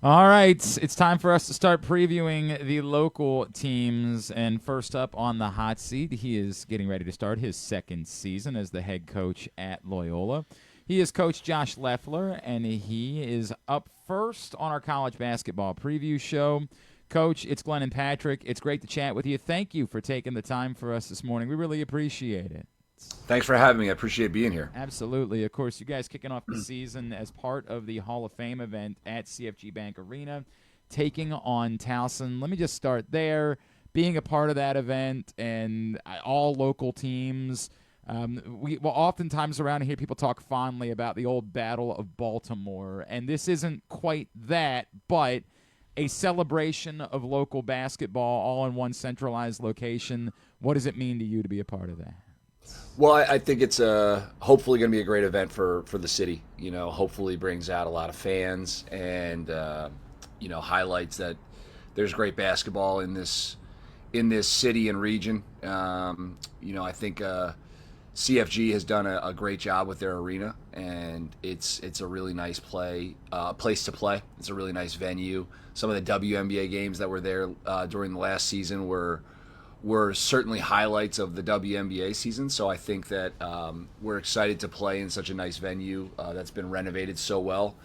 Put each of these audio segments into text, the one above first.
All right, it's time for us to start previewing the local teams. And first up on the hot seat, he is getting ready to start his second season as the head coach at Loyola. He is Coach Josh Loeffler, and he is up first on our college basketball preview show. Coach, it's Glenn and Patrick. It's great to chat with you. Thank you for taking the time for us this morning. We really appreciate it. Thanks for having me. I appreciate being here. Absolutely. Of course, you guys kicking off the season as part of the Hall of Fame event at CFG Bank Arena, taking on Towson. Let me just start there. Being a part of that event and all local teams, we will oftentimes around here people talk fondly about the old Battle of Baltimore, and this isn't quite that, but a celebration of local basketball all in one centralized location. What does it mean to you to be a part of that? Well, I think it's hopefully going to be a great event for the city. Hopefully brings out a lot of fans and highlights that there's great basketball in this city and region. I think CFG has done a great job with their arena, and it's a really nice place to play. It's a really nice venue. Some of the WNBA games that were there during the last season were certainly highlights of the WNBA season. So I think that we're excited to play in such a nice venue that's been renovated so well.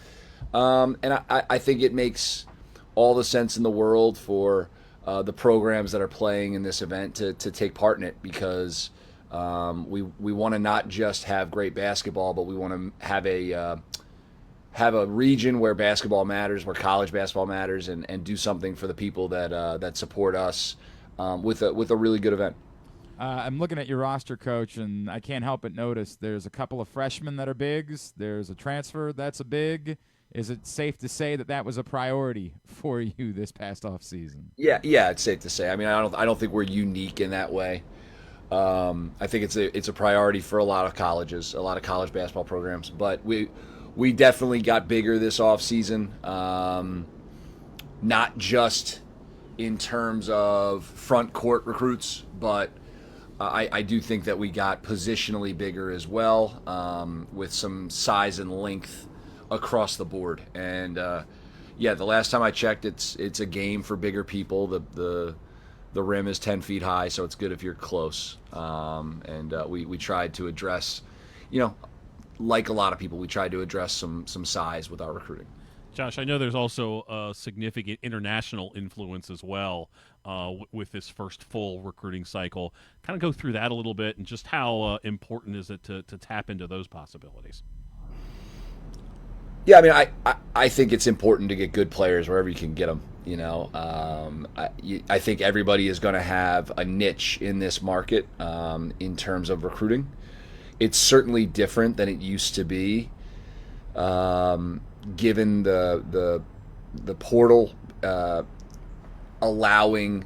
And I think it makes all the sense in the world for the programs that are playing in this event to take part in it, because we want to not just have great basketball, but we want to have a region where basketball matters, where college basketball matters, and do something for the people that support us with a really good event. I'm looking at your roster, Coach, and I can't help but notice there's a couple of freshmen that are bigs. There's a transfer that's a big. Is it safe to say that that was a priority for you this past off season? Yeah, it's safe to say. I mean, I don't think we're unique in that way. I think it's a priority for a lot of colleges, a lot of college basketball programs. But we definitely got bigger this off season, not just in terms of front court recruits, but I do think that we got positionally bigger as well, with some size and length across the board. And yeah, the last time I checked, it's a game for bigger people. The rim is 10 feet high, so it's good if you're close. And we tried to address, like a lot of people, we tried to address some size with our recruiting. Josh, I know there's also a significant international influence as well with this first full recruiting cycle. Kind of go through that a little bit, and just how important is it to tap into those possibilities? Yeah, I mean, I think it's important to get good players wherever you can get them. I think everybody is going to have a niche in this market in terms of recruiting. It's certainly different than it used to be, given the portal allowing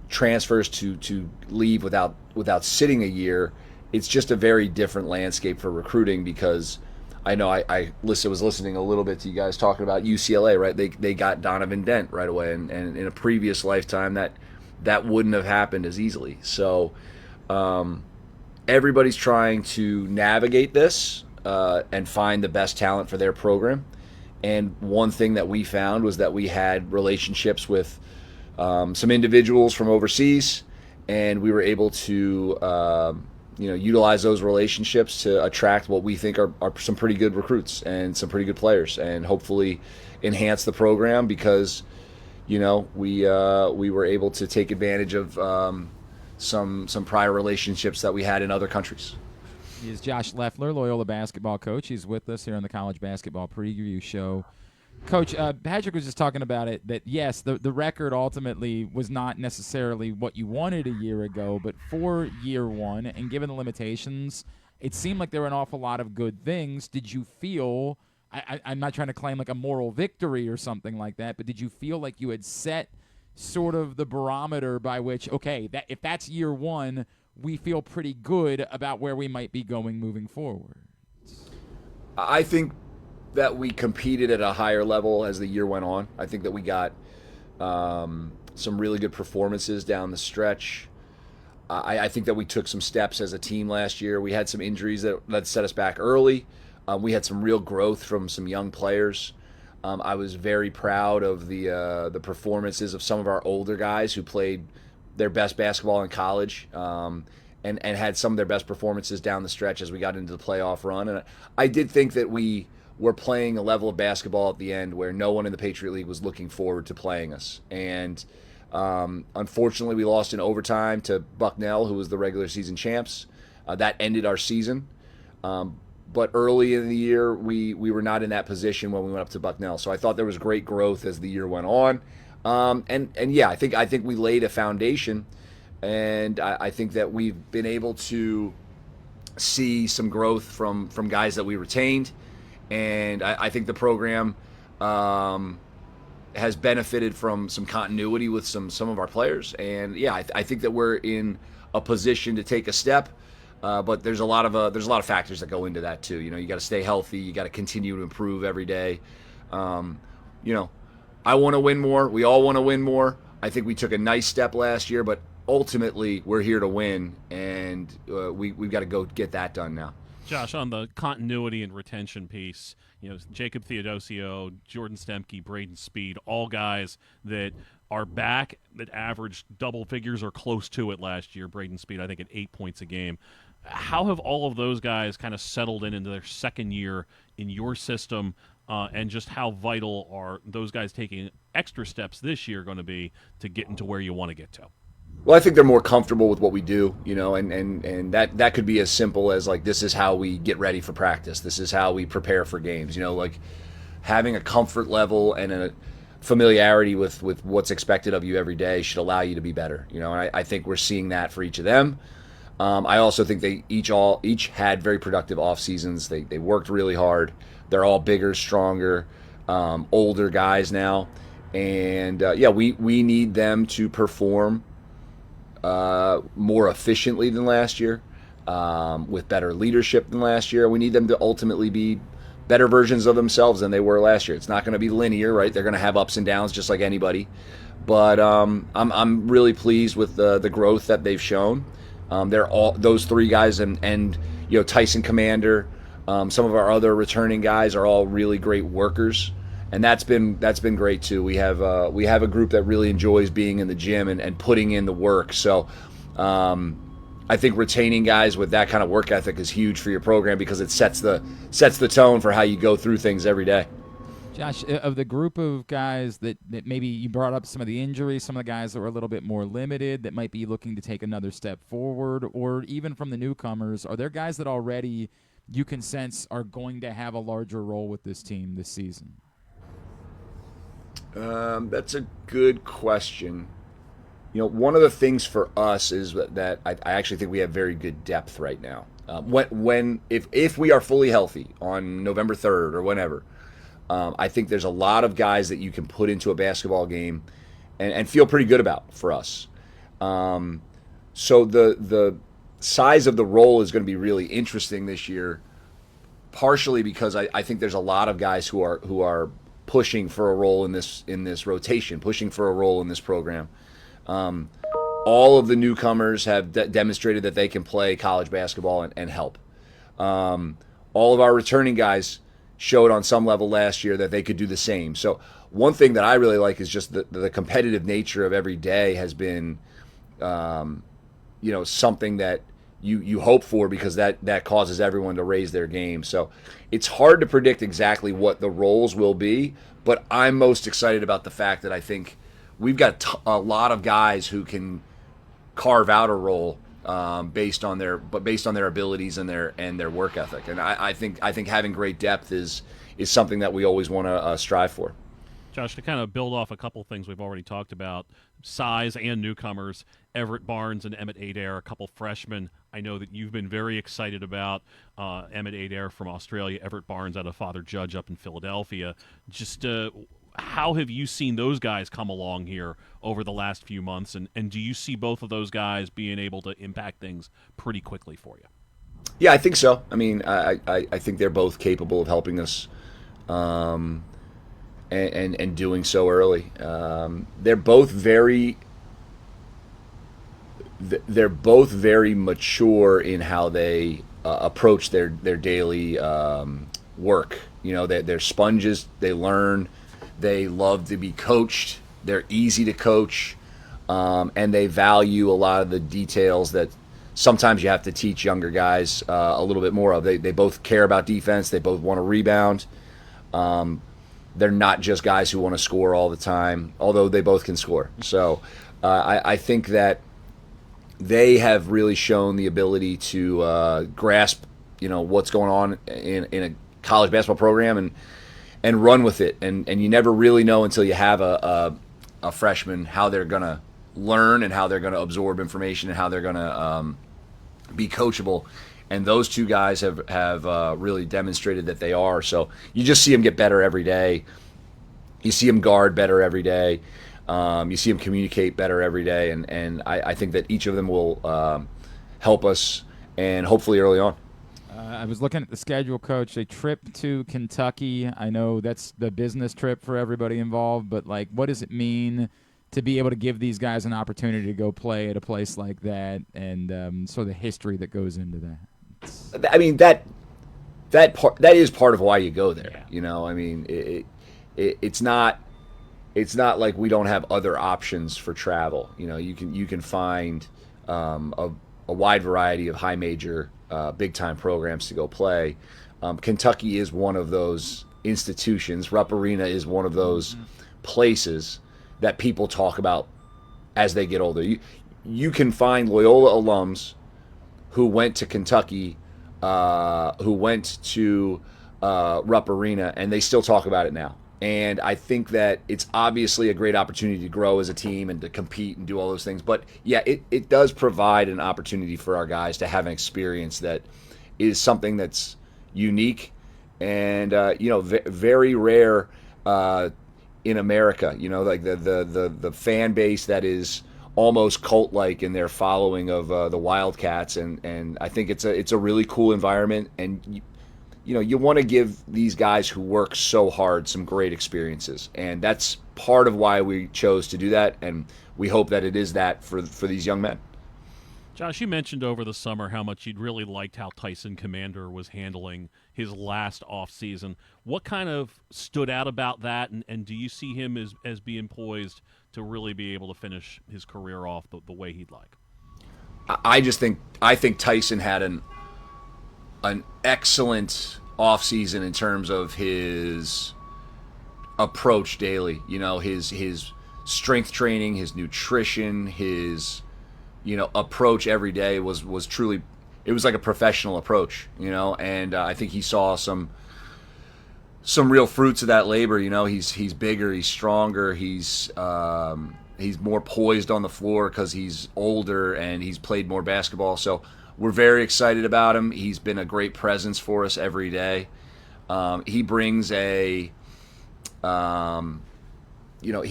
transfers to leave without sitting a year. It's just a very different landscape for recruiting, because I know I was listening a little bit to you guys talking about UCLA, right? They got Donovan Dent right away, and in a previous lifetime that wouldn't have happened as easily. So everybody's trying to navigate this and find the best talent for their program. And one thing that we found was that we had relationships with some individuals from overseas, and we were able to utilize those relationships to attract what we think are some pretty good recruits and some pretty good players, and hopefully enhance the program, because we were able to take advantage of some prior relationships that we had in other countries. He is Josh Loeffler, Loyola basketball coach. He's with us here on the college basketball preview show. Coach, Patrick was just talking about it, that yes, the record ultimately was not necessarily what you wanted a year ago, but for year one, and given the limitations, it seemed like there were an awful lot of good things. Did you feel, I'm not trying to claim like a moral victory or something like that, but did you feel like you had set sort of the barometer by which, okay, that if that's year one, we feel pretty good about where we might be going moving forward? I think that we competed at a higher level as the year went on. I think that we got some really good performances down the stretch. I think that we took some steps as a team last year. We had some injuries that set us back early. We had some real growth from some young players. I was very proud of the performances of some of our older guys who played their best basketball in college, and had some of their best performances down the stretch as we got into the playoff run. And I did think that we were playing a level of basketball at the end where no one in the Patriot League was looking forward to playing us. And unfortunately, we lost in overtime to Bucknell, who was the regular season champs. That ended our season. But early in the year, we were not in that position when we went up to Bucknell. So I thought there was great growth as the year went on. And yeah, I think we laid a foundation, and I think that we've been able to see some growth from guys that we retained, and I think the program has benefited from some continuity with some of our players. And yeah, I think that we're in a position to take a step. But there's a lot of factors that go into that too. You got to stay healthy. You got to continue to improve every day. I want to win more. We all want to win more. I think we took a nice step last year, but ultimately we're here to win, and we've got to go get that done now. Josh, on the continuity and retention piece, Jacob Theodosio, Jordan Stemke, Braden Speed, all guys that are back that averaged double figures or close to it last year. Braden Speed, I think, at 8 points a game. How have all of those guys kind of settled into their second year in your system, and just how vital are those guys taking extra steps this year going to be to get into where you want to get to? Well, I think they're more comfortable with what we do, and that could be as simple as, like, this is how we get ready for practice. This is how we prepare for games. Like having a comfort level and a familiarity with what's expected of you every day should allow you to be better. And I think we're seeing that for each of them. I also think they each had very productive off seasons. They worked really hard. They're all bigger, stronger, older guys now, and we need them to perform more efficiently than last year, with better leadership than last year. We need them to ultimately be better versions of themselves than they were last year. It's not going to be linear, right? They're going to have ups and downs just like anybody. But I'm really pleased with the growth that they've shown. They're all those three guys, and Tyson Commander, some of our other returning guys are all really great workers, and that's been great too. We have a group that really enjoys being in the gym and putting in the work. So I think retaining guys with that kind of work ethic is huge for your program, because it sets the tone for how you go through things every day. Josh, of the group of guys that maybe you brought up some of the injuries, some of the guys that were a little bit more limited that might be looking to take another step forward, or even from the newcomers, are there guys that already you can sense are going to have a larger role with this team this season? That's a good question. One of the things for us is that I actually think we have very good depth right now. If we are fully healthy on November 3rd or whenever, I think there's a lot of guys that you can put into a basketball game and feel pretty good about for us. So the size of the role is going to be really interesting this year, partially because I think there's a lot of guys who are pushing for a role in this rotation, pushing for a role in this program. All of the newcomers have demonstrated that they can play college basketball and help. All of our returning guys showed on some level last year that they could do the same. So one thing that I really like is just the competitive nature of every day has been, something that you hope for, because that causes everyone to raise their game. So it's hard to predict exactly what the roles will be, but I'm most excited about the fact that I think we've got a lot of guys who can carve out a role based on their abilities and their work ethic. And I think having great depth is something that we always want to strive for. Josh, to kind of build off a couple things we've already talked about, size and newcomers, Everett Barnes and Emmett Adair, a couple freshmen. I know that you've been very excited about Emmett Adair from Australia, Everett Barnes out of Father Judge up in Philadelphia. Just how have you seen those guys come along here over the last few months, and do you see both of those guys being able to impact things pretty quickly for you? Yeah, I think so. I mean, I think they're both capable of helping us, and doing so early. They're both very mature in how they approach their daily work. They're sponges. They learn. They love to be coached. They're easy to coach, and they value a lot of the details that sometimes you have to teach younger guys a little bit more of. They both care about defense. They both want to rebound. They're not just guys who want to score all the time, although they both can score. So I think that they have really shown the ability to grasp, what's going on in a college basketball program and run with it. And you never really know until you have a freshman how they're going to learn and how they're going to absorb information and how they're going to be coachable. And those two guys have really demonstrated that they are. So you just see them get better every day. You see them guard better every day. You see them communicate better every day. And I think that each of them will help us, and hopefully early on. I was looking at the schedule, Coach. A trip to Kentucky. I know that's the business trip for everybody involved, but, what does it mean to be able to give these guys an opportunity to go play at a place like that, and sort of the history that goes into that? I mean, that is part of why you go there. Yeah. I mean, it's not like we don't have other options for travel. You can find a wide variety of high major, big time programs to go play. Kentucky is one of those institutions. Rupp Arena is one of those places that people talk about as they get older. You can find Loyola alums who went to Kentucky, who went to Rupp Arena, and they still talk about it now. And I think that it's obviously a great opportunity to grow as a team and to compete and do all those things. But, yeah, it does provide an opportunity for our guys to have an experience that is something that's unique and, very rare in America. Like the fan base that is almost cult-like in their following of the Wildcats. And I think it's a really cool environment. And, you want to give these guys who work so hard some great experiences. And that's part of why we chose to do that, and we hope that it is that for these young men. Josh, you mentioned over the summer how much you'd really liked how Tyson Commander was handling his last offseason. What kind of stood out about that, and do you see him as being poised to really be able to finish his career off the way he'd like? I think Tyson had an excellent offseason in terms of his approach daily. His strength training, his nutrition, his approach every day was truly, it was like a professional approach. And I think he saw some real fruits of that labor. He's bigger, he's stronger, he's more poised on the floor because he's older and he's played more basketball. So we're very excited about him. He's been a great presence for us every day. He brings he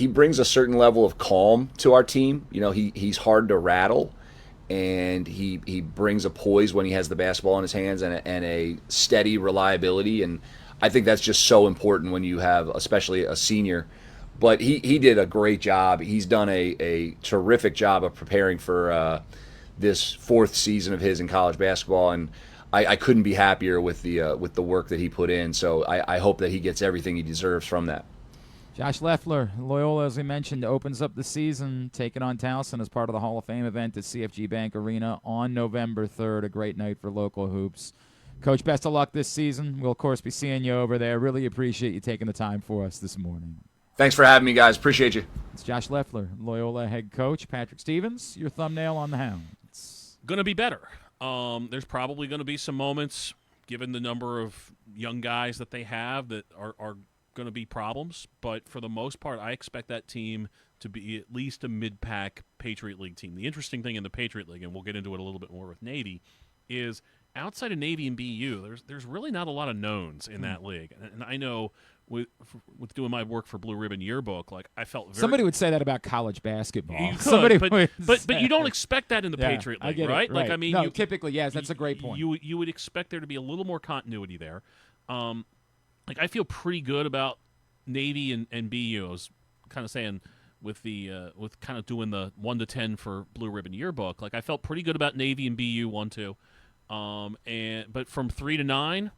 brings a certain level of calm to our team. He's hard to rattle, and he brings a poise when he has the basketball in his hands and a steady reliability. And I think that's just so important when you have, especially a senior. But he did a great job. He's done a terrific job of preparing for this fourth season of his in college basketball, and I couldn't be happier with the work that he put in. So I hope that he gets everything he deserves from that. Josh Loeffler, Loyola, as we mentioned, opens up the season, taking on Towson as part of the Hall of Fame event at CFG Bank Arena on November 3rd. A great night for local hoops. Coach, best of luck this season. We'll, of course, be seeing you over there. Really appreciate you taking the time for us this morning. Thanks for having me, guys. Appreciate you. It's Josh Loeffler, Loyola head coach. Patrick Stevens, your thumbnail on the Hounds. Going to be better. There's probably going to be some moments, given the number of young guys that they have, that are going to be problems. But for the most part, I expect that team to be at least a mid-pack Patriot League team. The interesting thing in the Patriot League, and we'll get into it a little bit more with Navy, is outside of Navy and BU, there's really not a lot of knowns in that league. And I know with doing my work for Blue Ribbon Yearbook, I felt very... Somebody would say that about college basketball. You could, Somebody but you don't expect that in the Patriot League, I get right? it, right. I mean, no, typically, yes, that's a great point. You would expect there to be a little more continuity there. I feel pretty good about Navy and BU. I was kind of saying with kind of doing the 1 to 10 for Blue Ribbon Yearbook, I felt pretty good about Navy and BU 1-2. But from 3 to 9,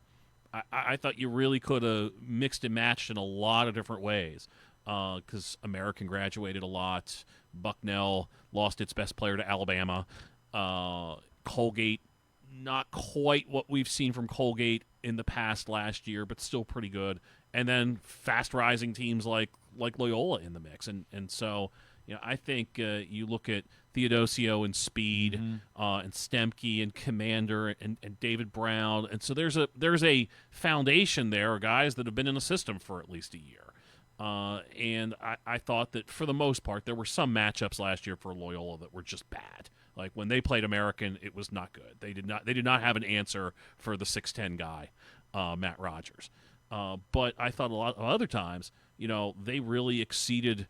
I thought you really could have mixed and matched in a lot of different ways because American graduated a lot. Bucknell lost its best player to Alabama. Colgate, not quite what we've seen from Colgate in the past last year, but still pretty good. And then fast-rising teams like Loyola in the mix. And so, I think you look at Theodosio and Speed and Stemke and Commander and David Brown. And so there's a foundation there of guys that have been in the system for at least a year. And I thought that for the most part, there were some matchups last year for Loyola that were just bad. Like when they played American, it was not good. They did not have an answer for the 6'10" guy, Matt Rogers. But I thought a lot of other times, they really exceeded,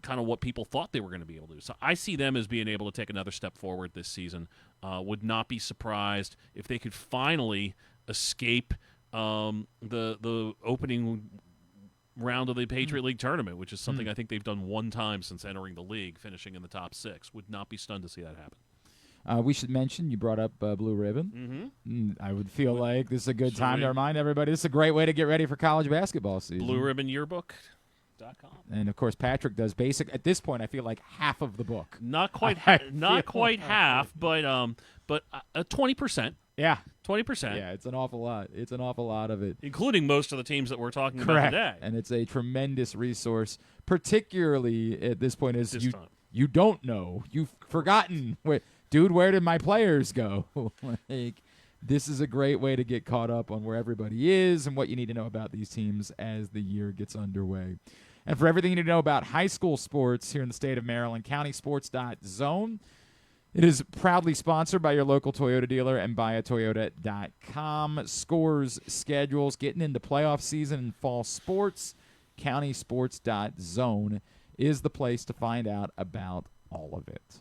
kind of what people thought they were going to be able to do. So I see them as being able to take another step forward this season. Would not be surprised if they could finally escape the opening round of the Patriot League tournament, which is something I think they've done one time since entering the league, finishing in the top 6. Would not be stunned to see that happen. We should mention, you brought up Blue Ribbon. I would feel like this is a good time to remind everybody this is a great way to get ready for college basketball season. Blue Ribbon Yearbook.com. And, of course, Patrick does basic. At this point, I feel like half of the book. Not quite half, but 20%. Yeah. 20%. Yeah, it's an awful lot. It's an awful lot of it. Including most of the teams that we're talking Correct. about today. And it's a tremendous resource, particularly at this point as This time. you don't know. You've forgotten. Dude, where did my players go? This is a great way to get caught up on where everybody is and what you need to know about these teams as the year gets underway. And for everything you need to know about high school sports here in the state of Maryland, countysports.zone. It is proudly sponsored by your local Toyota dealer and buyatoyota.com. Scores, schedules, getting into playoff season and fall sports. Countysports.zone is the place to find out about all of it.